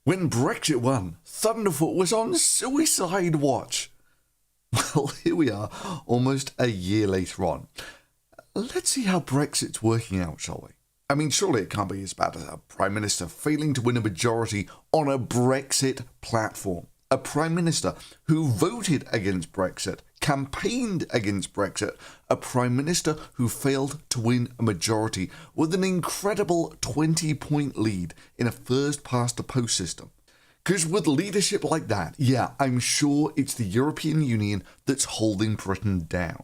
When Brexit won, Thunderfoot was on suicide watch. Well, here we are, almost a year later on. Let's see how Brexit's working out, shall we? I mean, surely it can't be as bad as a Prime Minister failing to win a majority on a Brexit platform. A Prime Minister who voted against Brexit, campaigned against Brexit, a Prime Minister who failed to win a majority with an incredible 20-point lead in a first-past-the-post system. Because with leadership like that, yeah, I'm sure it's the European Union that's holding Britain down.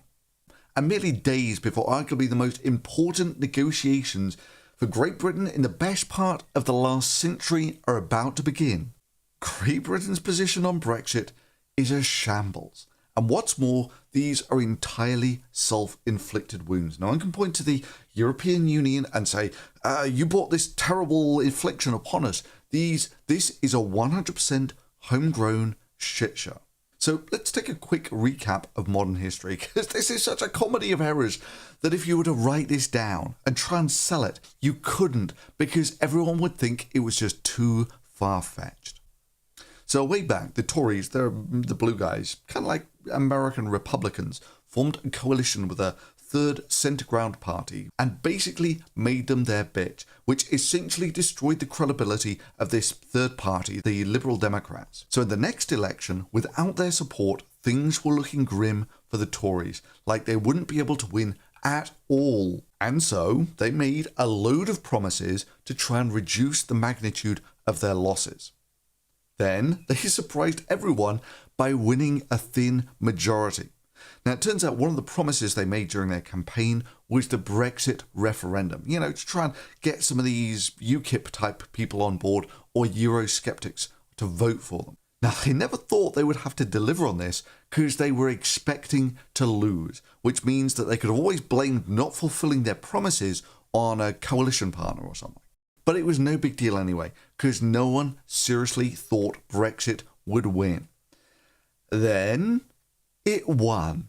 And merely days before arguably the most important negotiations for Great Britain in the best part of the last century are about to begin, Great Britain's position on Brexit is a shambles. And what's more, these are entirely self-inflicted wounds. Now, one can point to the European Union and say, you brought this terrible infliction upon us. This is a 100% homegrown shit show. So let's take a quick recap of modern history, because this is such a comedy of errors that if you were to write this down and try and sell it, you couldn't, because everyone would think it was just too far-fetched. So way back, the Tories, they're the blue guys, kind of like American Republicans, formed a coalition with a third centre ground party and basically made them their bitch, which essentially destroyed the credibility of this third party, the Liberal Democrats. So in the next election, without their support, things were looking grim for the Tories, like they wouldn't be able to win at all. And so they made a load of promises to try and reduce the magnitude of their losses. Then they surprised everyone by winning a thin majority. Now, it turns out one of the promises they made during their campaign was the Brexit referendum, to try and get some of these UKIP-type people on board or Eurosceptics to vote for them. Now, they never thought they would have to deliver on this because they were expecting to lose, which means that they could have always blamed not fulfilling their promises on a coalition partner or something. But it was no big deal anyway, because no one seriously thought Brexit would win. Then it won,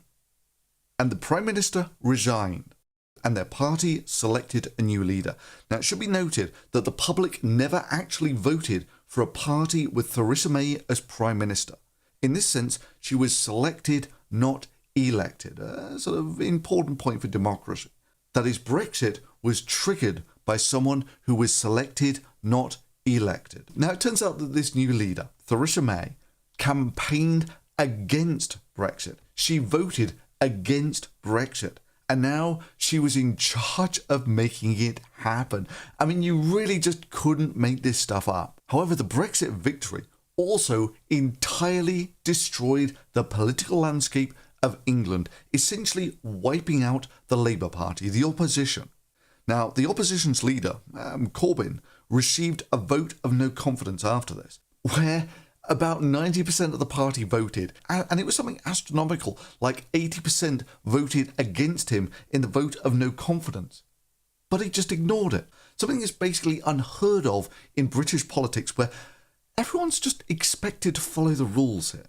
and the Prime Minister resigned, and their party selected a new leader. Now, it should be noted that the public never actually voted for a party with Theresa May as Prime Minister. In this sense, she was selected, not elected, a sort of important point for democracy. That is, Brexit was triggered by someone who was selected, not elected. Now, it turns out that this new leader, Theresa May, campaigned against Brexit. She voted against Brexit. And now she was in charge of making it happen. I mean, you really just couldn't make this stuff up. However, the Brexit victory also entirely destroyed the political landscape of England, essentially wiping out the Labour Party, the opposition. Now, the opposition's leader, Corbyn, received a vote of no confidence after this, where about 90% of the party voted, and it was something astronomical, like 80% voted against him in the vote of no confidence. But he just ignored it. Something that's basically unheard of in British politics, where everyone's just expected to follow the rules here.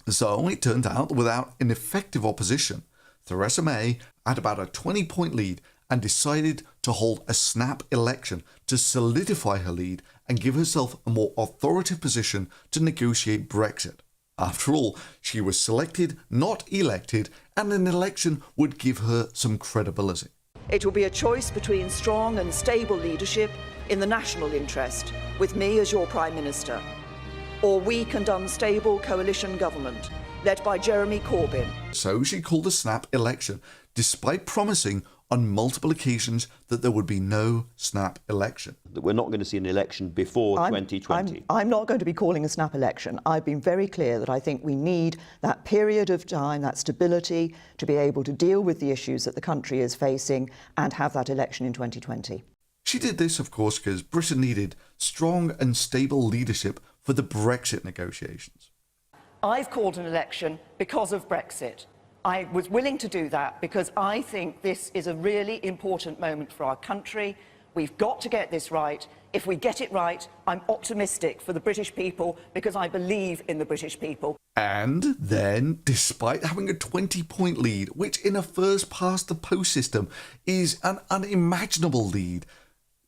So it turned out that without an effective opposition, Theresa May had about a 20-point lead and decided to hold a snap election to solidify her lead and give herself a more authoritative position to negotiate Brexit. After all, she was selected, not elected, and an election would give her some credibility. It will be a choice between strong and stable leadership in the national interest, with me as your Prime Minister, or weak and unstable coalition government, led by Jeremy Corbyn. So she called a snap election, despite promising on multiple occasions that there would be no snap election. That we're not going to see an election before 2020. I'm not going to be calling a snap election. I've been very clear that I think we need that period of time, that stability, to be able to deal with the issues that the country is facing and have that election in 2020. She did this, of course, because Britain needed strong and stable leadership for the Brexit negotiations. I've called an election because of Brexit. I was willing to do that because I think this is a really important moment for our country. We've got to get this right. If we get it right, I'm optimistic for the British people because I believe in the British people. And then, despite having a 20-point lead, which in a first-past-the-post system is an unimaginable lead,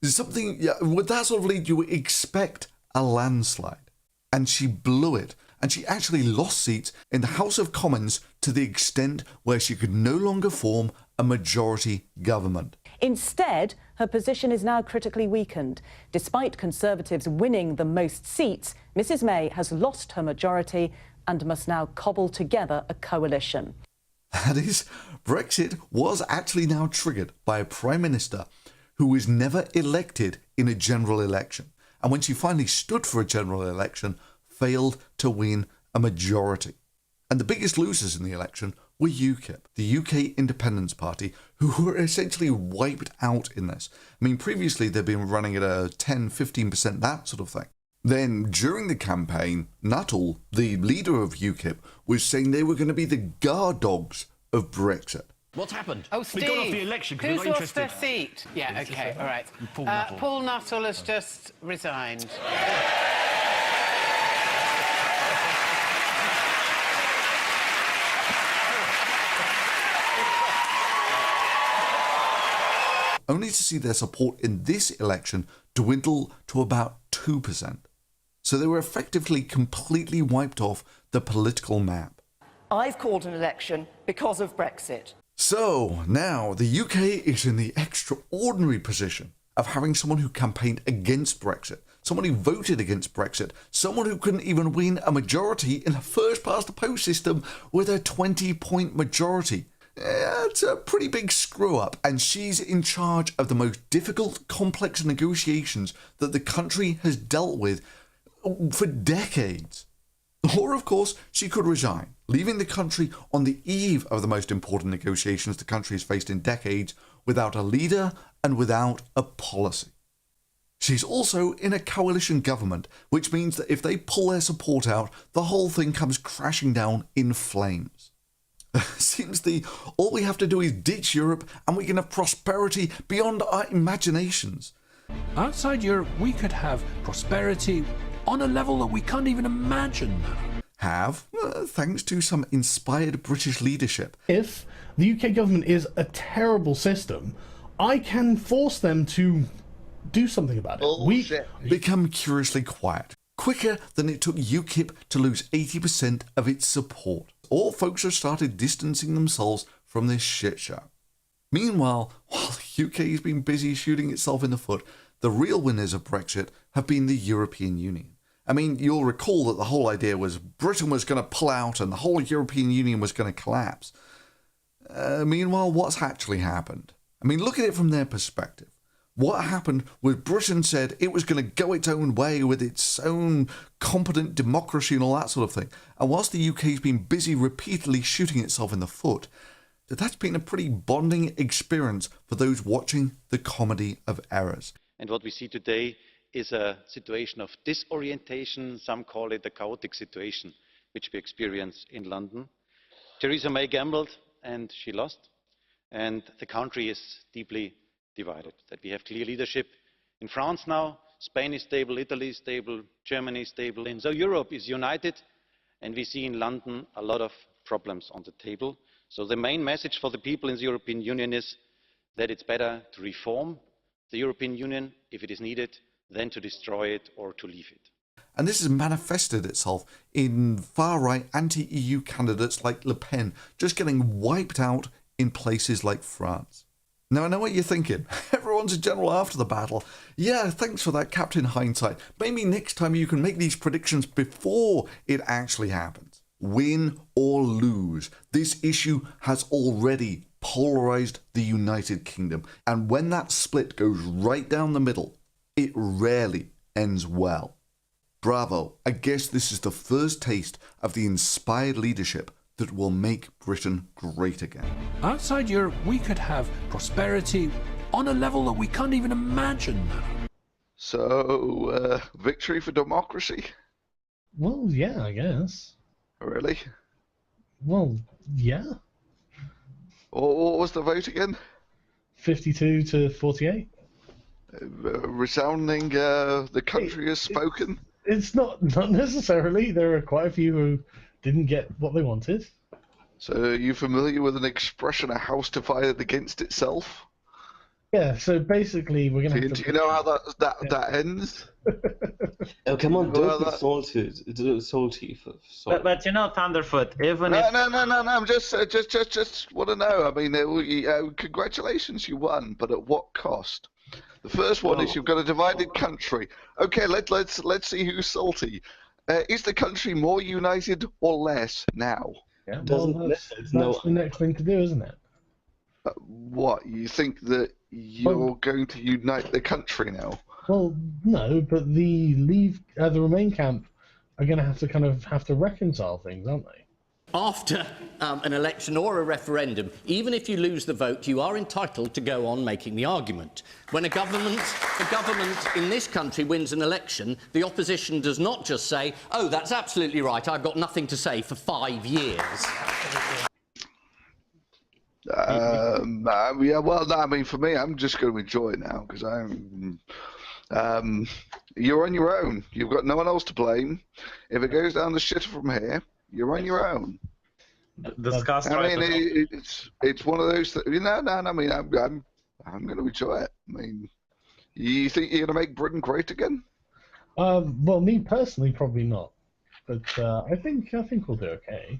with that sort of lead you would expect a landslide. And she blew it. And she actually lost seats in the House of Commons to the extent where she could no longer form a majority government. Instead, her position is now critically weakened. Despite Conservatives winning the most seats, Mrs May has lost her majority and must now cobble together a coalition. That is, Brexit was actually now triggered by a Prime Minister who was never elected in a general election. And when she finally stood for a general election, failed to win a majority. And the biggest losers in the election were UKIP, the UK Independence Party, who were essentially wiped out in this. I mean, previously they'd been running at a 10-15%, that sort of thing. Then, during the campaign, Nuttall, the leader of UKIP, was saying they were going to be the guard dogs of Brexit. What's happened? Oh, Steve, we got off the election because we're not who's interested. lost their seat? Yeah, OK, all right. Nuttall. Paul Nuttall has just resigned. Only to see their support in this election dwindle to about 2%. So they were effectively completely wiped off the political map. I've called an election because of Brexit. So now the UK is in the extraordinary position of having someone who campaigned against Brexit, someone who voted against Brexit, someone who couldn't even win a majority in a first-past-the-post system with a 20-point majority. It's a pretty big screw-up, and she's in charge of the most difficult, complex negotiations that the country has dealt with for decades. Or, of course, she could resign, leaving the country on the eve of the most important negotiations the country has faced in decades, without a leader and without a policy. She's also in a coalition government, which means that if they pull their support out, the whole thing comes crashing down in flames. Seems all we have to do is ditch Europe and we can have prosperity beyond our imaginations. Outside Europe, we could have prosperity on a level that we can't even imagine now. Thanks to some inspired British leadership. If the UK government is a terrible system, I can force them to do something about it. We become curiously quiet, quicker than it took UKIP to lose 80% of its support. All folks have started distancing themselves from this shit show. Meanwhile, while the UK has been busy shooting itself in the foot, the real winners of Brexit have been the European Union. I mean, you'll recall that the whole idea was Britain was going to pull out and the whole European Union was going to collapse. Meanwhile, what's actually happened? I mean, look at it from their perspective. What happened was Britain said it was going to go its own way with its own competent democracy and all that sort of thing. And whilst the UK's been busy repeatedly shooting itself in the foot, that's been a pretty bonding experience for those watching the comedy of errors. And what we see today is a situation of disorientation. Some call it a chaotic situation, which we experience in London. Theresa May gambled and she lost. And the country is deeply divided. That we have clear leadership in France now, Spain is stable, Italy is stable, Germany is stable, and so Europe is united, and we see in London a lot of problems on the table. So the main message for the people in the European Union is that it's better to reform the European Union if it is needed than to destroy it or to leave it. And this has manifested itself in far-right anti-EU candidates like Le Pen just getting wiped out in places like France. Now, I know what you're thinking. Everyone's a general after the battle. Yeah, thanks for that, Captain Hindsight. Maybe next time you can make these predictions before it actually happens. Win or lose, this issue has already polarized the United Kingdom. And when that split goes right down the middle, it rarely ends well. Bravo, I guess this is the first taste of the inspired leadership that will make Britain great again. Outside Europe, we could have prosperity on a level that we can't even imagine now. So, victory for democracy? Well, yeah, I guess. Really? Well, yeah. What was the vote again? 52 to 48. Resounding, the country has spoken? It's not necessarily. There are quite a few who didn't get what they wanted. So are you familiar with an expression, a house divided against itself? Yeah, so basically we're going to have to... Do you know how that ends? Oh, come on, Well, don't be salty. But you know, Thunderfoot, even no, if... no. I'm just want to know. I mean, congratulations, you won, but at what cost? The first one is you've got a divided country. Okay, let's see who's salty. Is the country more united or less now? Yeah, well, that's the next thing to do, isn't it? What, you think that you're going to unite the country now? Well, no, but the Remain camp are going to have to reconcile things, aren't they? After an election or a referendum, even if you lose the vote, you are entitled to go on making the argument. When a government in this country wins an election, the opposition does not just say, oh, that's absolutely right, I've got nothing to say for 5 years. Yeah, well, no, I mean, for me, I'm just going to enjoy it now, because you're on your own. You've got no one else to blame. If it goes down the shitter from here, you're on your own. Discuss. I mean, it's one of those. No. I mean, I'm going to enjoy it. I mean, you think you're going to make Britain great again? Well, me personally, probably not. But I think we'll do okay.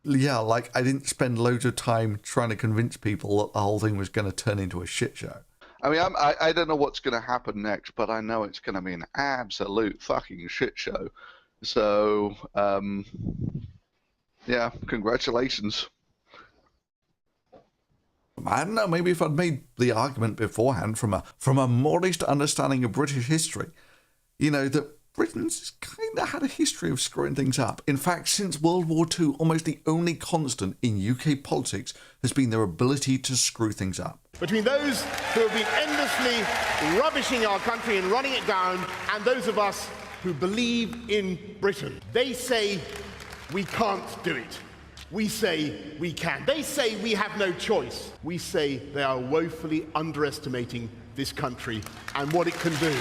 Yeah, like I didn't spend loads of time trying to convince people that the whole thing was going to turn into a shit show. I mean, I don't know what's going to happen next, but I know it's going to be an absolute fucking shit show. So, yeah, congratulations. I don't know, maybe if I'd made the argument beforehand from a modest understanding of British history, you know, that Britain's kind of had a history of screwing things up. In fact, since World War II, almost the only constant in UK politics has been their ability to screw things up. Between those who have been endlessly rubbishing our country and running it down, and those of us who believe in Britain. They say we can't do it. We say we can. They say we have no choice. We say they are woefully underestimating this country and what it can do.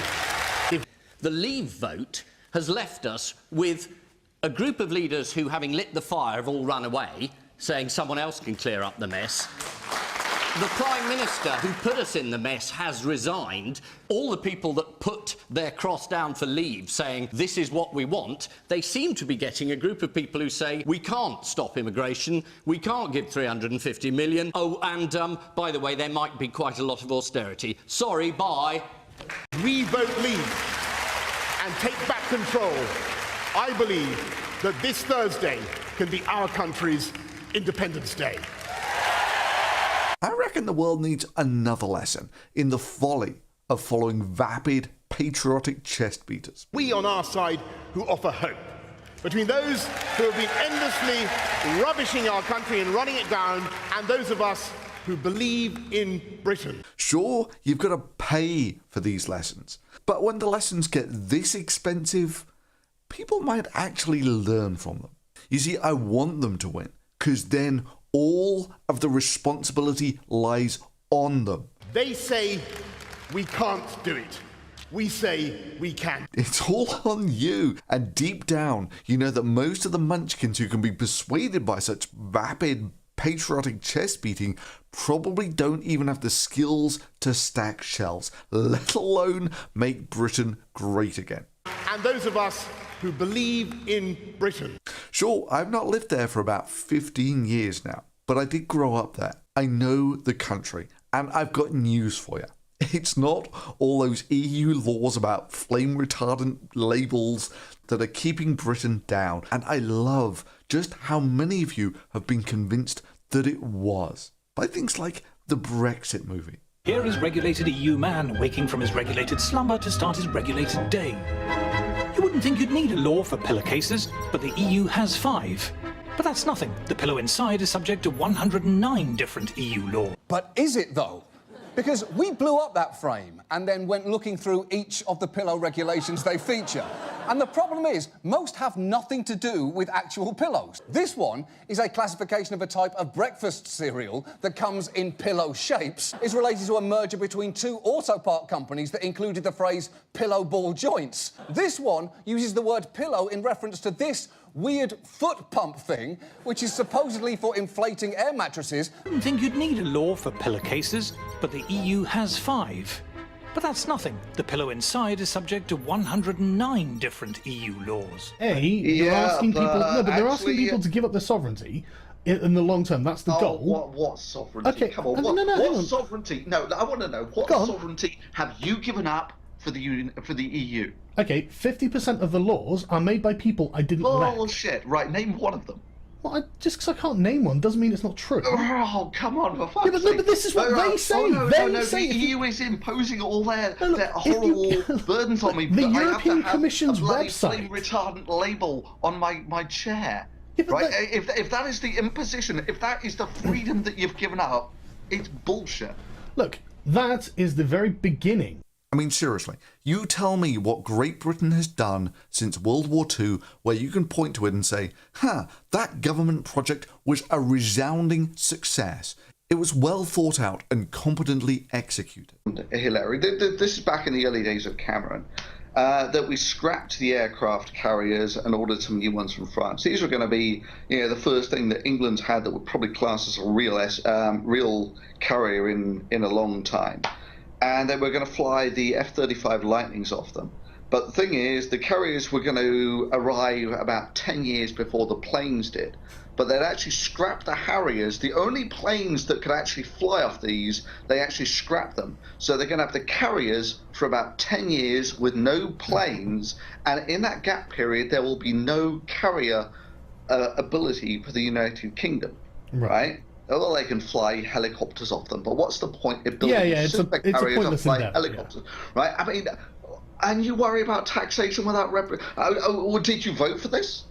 The Leave vote has left us with a group of leaders who, having lit the fire, have all run away, saying someone else can clear up the mess. The Prime Minister who put us in the mess has resigned. All the people that put their cross down for Leave, saying this is what we want, they seem to be getting a group of people who say we can't stop immigration, we can't give 350 million. Oh, and by the way, there might be quite a lot of austerity. Sorry, bye. We vote Leave and take back control. I believe that this Thursday can be our country's Independence Day. I reckon the world needs another lesson in the folly of following vapid, patriotic chest beaters. We on our side who offer hope. Between those who have been endlessly rubbishing our country and running it down, and those of us who believe in Britain. Sure, you've got to pay for these lessons, but when the lessons get this expensive, people might actually learn from them. You see, I want them to win, because then all of the responsibility lies on them. They say we can't do it. We say we can. It's all on you. And deep down, you know that most of the munchkins who can be persuaded by such vapid, patriotic chest beating probably don't even have the skills to stack shells, let alone make Britain great again. And those of us who believe in Britain. Sure, I've not lived there for about 15 years now, but I did grow up there. I know the country, and I've got news for you. It's not all those EU laws about flame retardant labels that are keeping Britain down, and I love just how many of you have been convinced that it was by things like the Brexit movie. Here is regulated EU man waking from his regulated slumber to start his regulated day. You wouldn't think you'd need a law for pillowcases, but the EU has 5. But that's nothing. The pillow inside is subject to 109 different EU laws. But is it, though? Because we blew up that frame and then went looking through each of the pillow regulations they feature. And the problem is, most have nothing to do with actual pillows. This one is a classification of a type of breakfast cereal that comes in pillow shapes, is related to a merger between 2 auto part companies that included the phrase pillow ball joints. This one uses the word pillow in reference to this weird foot pump thing, which is supposedly for inflating air mattresses. I didn't think you'd need a law for pillowcases, but the EU has 5. But that's nothing. The pillow inside is subject to 109 different EU laws. They're asking people. No, but they're asking people to give up their sovereignty in the long term. That's the goal. What sovereignty? Okay, Come on. What sovereignty? No, I want to know what sovereignty have you given up for the EU? Okay, 50% of the laws are made by people I didn't elect. Bullshit. Right, name one of them. Well, just because I can't name one doesn't mean it's not true. Oh, come on, for fuck's sake. No, but this is what they say. The EU is imposing all their horrible burdens on me. The European Commission's website. Flame retardant label on my chair. Yeah, right? If that is the imposition, if that is the freedom that you've given up, it's bullshit. Look, that is the very beginning. I mean, seriously, you tell me what Great Britain has done since World War II where you can point to it and say, that government project was a resounding success. It was well thought out and competently executed. Hillary, this is back in the early days of Cameron, that we scrapped the aircraft carriers and ordered some new ones from France. These were going to be, the first thing that England's had that would probably class as a real carrier in a long time. And they were going to fly the F-35 Lightnings off them. But the thing is, the carriers were going to arrive about 10 years before the planes did. But they'd actually scrapped the Harriers. The only planes that could actually fly off these, they actually scrapped them. So they're going to have the carriers for about 10 years with no planes. And in that gap period, there will be no carrier ability for the United Kingdom, right? Well, they can fly helicopters off them, but what's the point of building it's a pointless endeavor, helicopters, right? I mean, and you worry about taxation without or did you vote for this?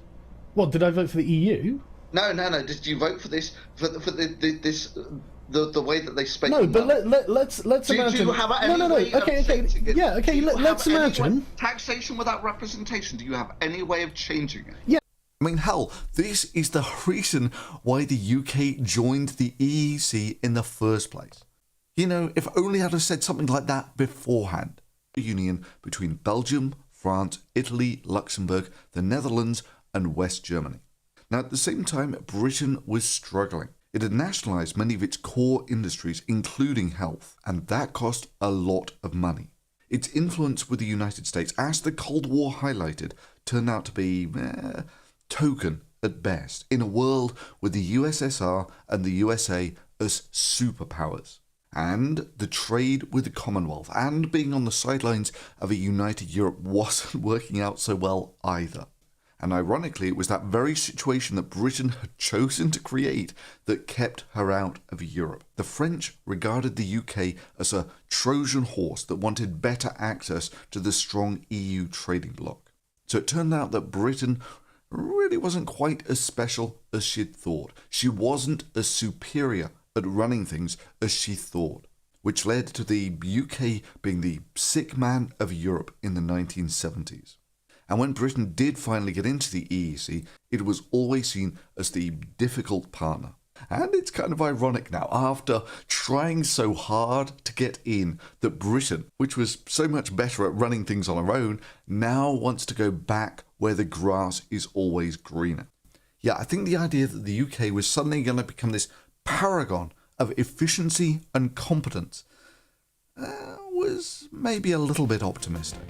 What, did I vote for the EU? No. Did you vote for this the way that they spend? No, but let's imagine. Do you have Let's imagine taxation without representation. Do you have any way of changing it? Yeah. I mean, hell, this is the reason why the UK joined the EEC in the first place. If only I'd have said something like that beforehand. A union between Belgium, France, Italy, Luxembourg, the Netherlands, and West Germany. Now, at the same time, Britain was struggling. It had nationalised many of its core industries, including health, and that cost a lot of money. Its influence with the United States, as the Cold War highlighted, turned out to be token at best, in a world with the USSR and the USA as superpowers. And the trade with the Commonwealth and being on the sidelines of a united Europe wasn't working out so well either. And ironically, it was that very situation that Britain had chosen to create that kept her out of Europe. The French regarded the UK as a Trojan horse that wanted better access to the strong EU trading bloc. So it turned out that Britain really wasn't quite as special as she'd thought. She wasn't as superior at running things as she thought, which led to the UK being the sick man of Europe in the 1970s. And when Britain did finally get into the EEC, it was always seen as the difficult partner. And it's kind of ironic now, after trying so hard to get in, that Britain, which was so much better at running things on her own, now wants to go back where the grass is always greener. Yeah, I think the idea that the UK was suddenly going to become this paragon of efficiency and competence was maybe a little bit optimistic.